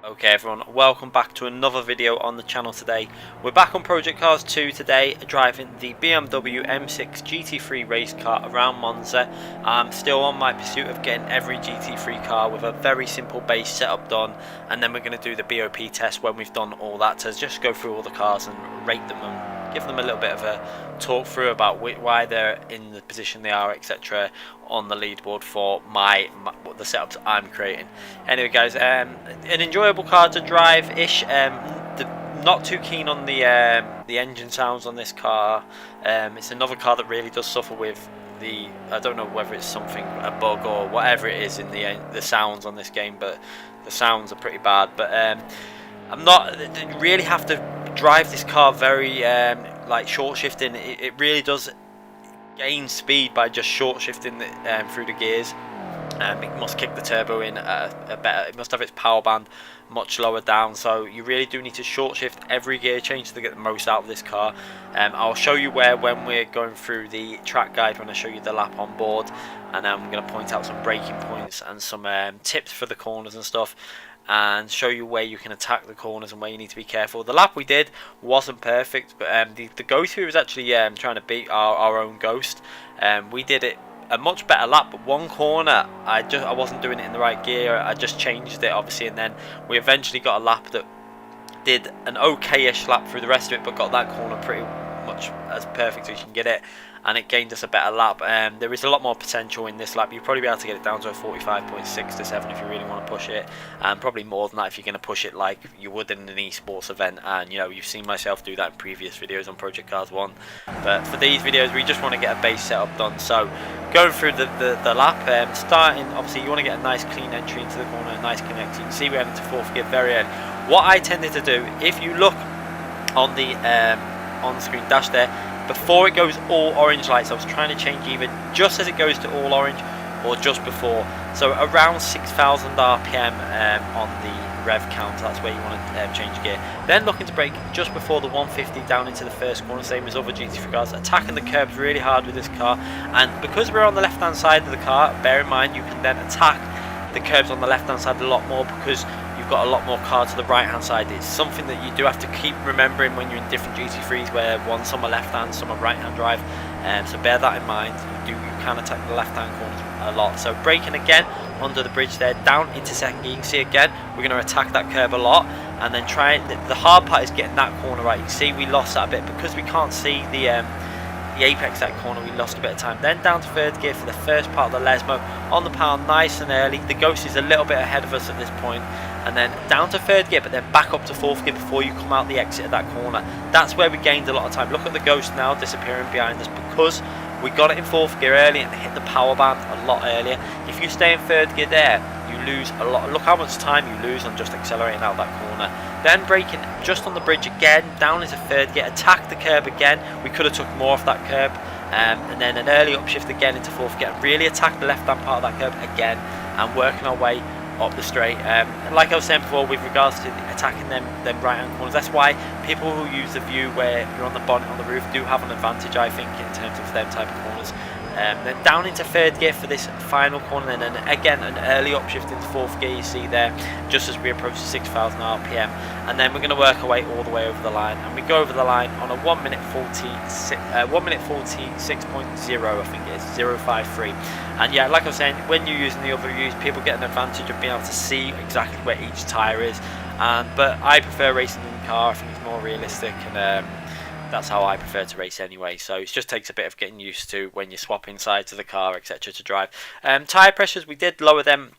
Okay everyone, welcome back to another video on the channel today. We're back on Project Cars 2 today, driving the BMW M6 GT3 race car around Monza. I'm still on my pursuit of getting every GT3 car with a very simple base setup done, and then we're going to do the BOP test when we've done all that to just go through all the cars and rate them and give them a little bit of a talk through about why they're in the position they are, etc. on the leaderboard for the setups I'm creating. Anyway guys, an enjoyable car to drive ish. Not too keen on the engine sounds on this car. It's another car that really does suffer with I don't know whether it's a bug or whatever it is in the sounds on this game, but the sounds are pretty bad. But you really have to drive this car very like short shifting. It really does gain speed by just short shifting through the gears. It must kick the turbo in it must have its power band much lower down, so you really do need to short shift every gear change to get the most out of this car. I'll show you when we're going through the track guide, when I show you the lap on board, and I'm going to point out some braking points and some tips for the corners and stuff, and show you where you can attack the corners and where you need to be careful. The lap we did wasn't perfect, but the go-through was actually trying to beat our own Ghost. We did it a much better lap, but one corner I wasn't doing it in the right gear. I just changed it obviously, and then we eventually got a lap that did an okay-ish lap through the rest of it, but got that corner pretty much as perfect as you can get it, and it gained us a better lap. There is a lot more potential in this lap. You'll probably be able to get it down to a 45.6 to 7 if you really want to push it, and probably more than that if you're going to push it like you would in an esports event. And you know, you've seen myself do that in previous videos on Project Cars 1, but for these videos we just want to get a base setup done. So going through the lap, starting, obviously you want to get a nice clean entry into the corner, a nice connect. You can see we're into fourth gear very early. What I tended to do, if you look on the on-screen dash there, before it goes all orange lights, I was trying to change either just as it goes to all orange or just before, so around 6,000 RPM on the rev count. That's where you want to change gear. Then looking to brake just before the 150 down into the first corner, same as other GT3 cars, attacking the curbs really hard with this car. And because we're on the left hand side of the car, bear in mind you can then attack the curbs on the left hand side a lot more, because you've got a lot more cars to the right hand side. It's something that you do have to keep remembering when you're in different GT3s, where some are left hand, some are right hand drive, so bear that in mind. You can attack the left hand corners a lot. So braking again under the bridge there, down into second gear. You can see again we're going to attack that curb a lot, and then the hard part is getting that corner right. You can see we lost that a bit because we can't see the apex that corner. We lost a bit of time. Then down to third gear for the first part of the Lesmo, on the power nice and early. The Ghost is a little bit ahead of us at this point, and then down to third gear, but then back up to fourth gear before you come out the exit of that corner. That's where we gained a lot of time. Look at the Ghost now disappearing behind us, because we got it in fourth gear early and hit the power band a lot earlier. If you stay in third gear there, you lose a lot. Look how much time you lose on just accelerating out that corner. Then braking just on the bridge again, down into third gear, attack the curb again. We could have took more off that curb, and then an early upshift again into fourth gear. Really attack the left hand part of that curb again, and working our way up the straight. Like I was saying before, with regards to attacking them right hand corners, that's why people who use the view where you're on the bonnet on the roof do have an advantage, I think, in terms of them type of corners. Then down into third gear for this final corner, and then again an early upshift into fourth gear, you see there, just as we approach the 6,000 RPM, and then we're going to work our way all the way over the line, and we go over the line on a 1 minute 46.0, I think it is 053. And yeah, like I was saying, when you're using the other views, people get an advantage of being able to see exactly where each tyre is, but I prefer racing in the car. I think it's more realistic, and that's how I prefer to race anyway. So it just takes a bit of getting used to when you're swapping sides of the car, etc. to drive. Tyre pressures, we did lower them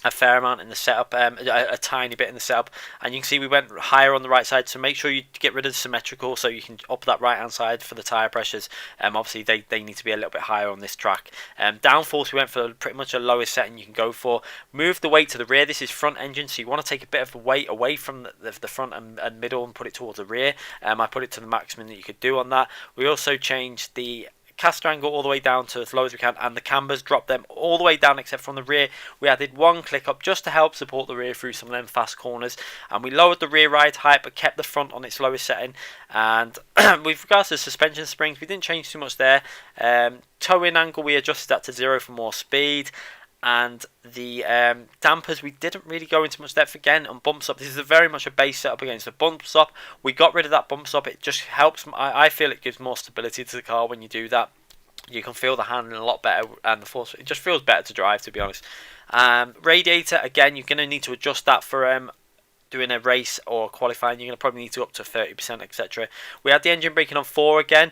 a fair amount in the setup, a tiny bit in the setup, and you can see we went higher on the right side, so make sure you get rid of the symmetrical so you can up that right hand side for the tyre pressures. Obviously they need to be a little bit higher on this track. Downforce, we went for pretty much the lowest setting you can go for. Move the weight to the rear. This is front engine, so you want to take a bit of the weight away from the front and middle and put it towards the rear. I put it to the maximum that you could do on that. We also changed the caster angle all the way down to as low as we can, and the cambers, dropped them all the way down except from the rear. We added one click up just to help support the rear through some of them fast corners, and we lowered the rear ride height but kept the front on its lowest setting. And with regards to suspension springs, we didn't change too much there. Toe in angle, we adjusted that to 0 for more speed. and the dampers we didn't really go into much depth again. On bump stop, this is very much a base setup against the bump stop. We got rid of that bump stop. It just helps. I feel it gives more stability to the car when you do that. You can feel the handling a lot better, and the force, it just feels better to drive, to be honest. Radiator, again, you're going to need to adjust that for doing a race or qualifying. You're going to probably need to up to 30%, etc. We had the engine braking on 4 again.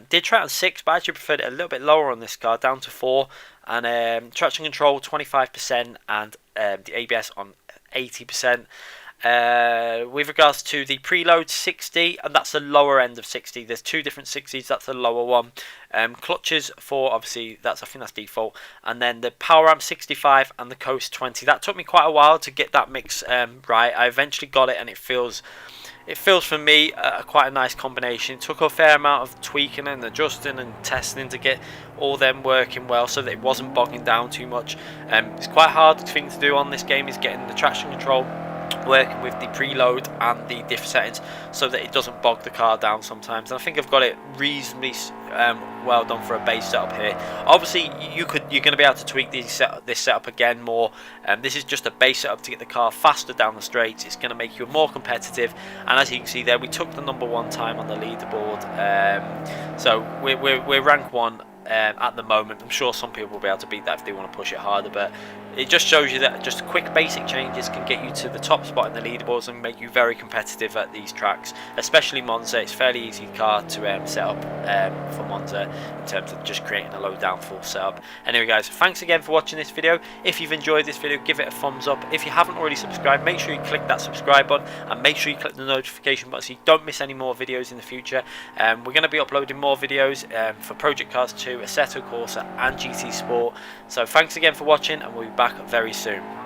Did try it on 6, but I actually preferred it a little bit lower on this car, down to 4. And traction control 25%, and the ABS on 80%. With regards to the preload, 60, and that's the lower end of 60. There's 2 different 60s, that's the lower one. Clutches for, obviously, I think that's default. And then the power amp 65 and the coast 20. That took me quite a while to get that mix right. I eventually got it, and it feels for me quite a nice combination. It took a fair amount of tweaking and adjusting and testing to get all them working well, so that it wasn't bogging down too much. It's quite a hard thing to do on this game, is getting the traction control working with the preload and the diff settings, so that it doesn't bog the car down sometimes. And I think I've got it reasonably well done for a base setup here. Obviously, you're going to be able to tweak this setup again more. This is just a base setup to get the car faster down the straights. It's going to make you more competitive, and as you can see there, we took the #1 time on the leaderboard. So we're rank 1 at the moment. I'm sure some people will be able to beat that if they want to push it harder, but it just shows you that just quick basic changes can get you to the top spot in the leaderboards and make you very competitive at these tracks, especially Monza. It's a fairly easy car to set up for Monza in terms of just creating a low downforce setup. Anyway guys, thanks again for watching this video. If you've enjoyed this video, give it a thumbs up. If you haven't already subscribed, make sure you click that subscribe button, and make sure you click the notification button so you don't miss any more videos in the future. We're going to be uploading more videos for Project Cars 2, Assetto Corsa and GT Sport. So thanks again for watching, and we'll be back very soon.